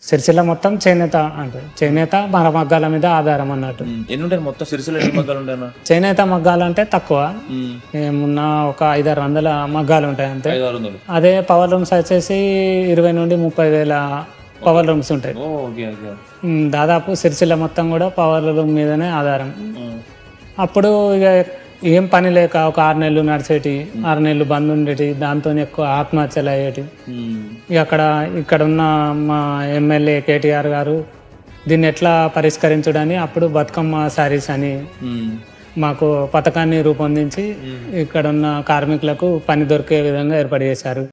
సిరిసిల్ల మొత్తం చేనేత అంటే చేనేత మరమగ్గాల మీద ఆధారం అన్నట్టు. ఎన్ని ఉంటాయి మొత్తం సిరిసిల్ల ఎన్ని మగ్గాలు ఉంటాయన్నా? చేనేత మగ్గాలు అంటే తక్కువ, ఏమున్నా ఒక 500-600 మగ్గాలు ఉంటాయి అంతే. 500-600. అదే పవర్ రూమ్స్ వచ్చేసి 20 నుండి 30,000 పవర్ రూమ్స్ ఉంటాయి. Okay okay. దాదాపు సిరిసిల్ల మొత్తం కూడా పవర్ రూమ్ మీదనే ఆధారం. అప్పుడు ఇక ఏం పని లేక ఒక 6 నెలలు నడిచేటి, 6 నెలలు బంద్ ఉండేటి, దాంతో ఎక్కువ ఆత్మహత్యలు అయ్యేటి. ఇక ఇక్కడ ఉన్న మా ఎమ్మెల్యే కేటీఆర్ గారు దీన్ని ఎట్లా పరిష్కరించడని అప్పుడు బతుకమ్మ శారీస్ అని మాకు పథకాన్ని రూపొందించి ఇక్కడ ఉన్న కార్మికులకు పని దొరికే విధంగా ఏర్పాటు చేశారు.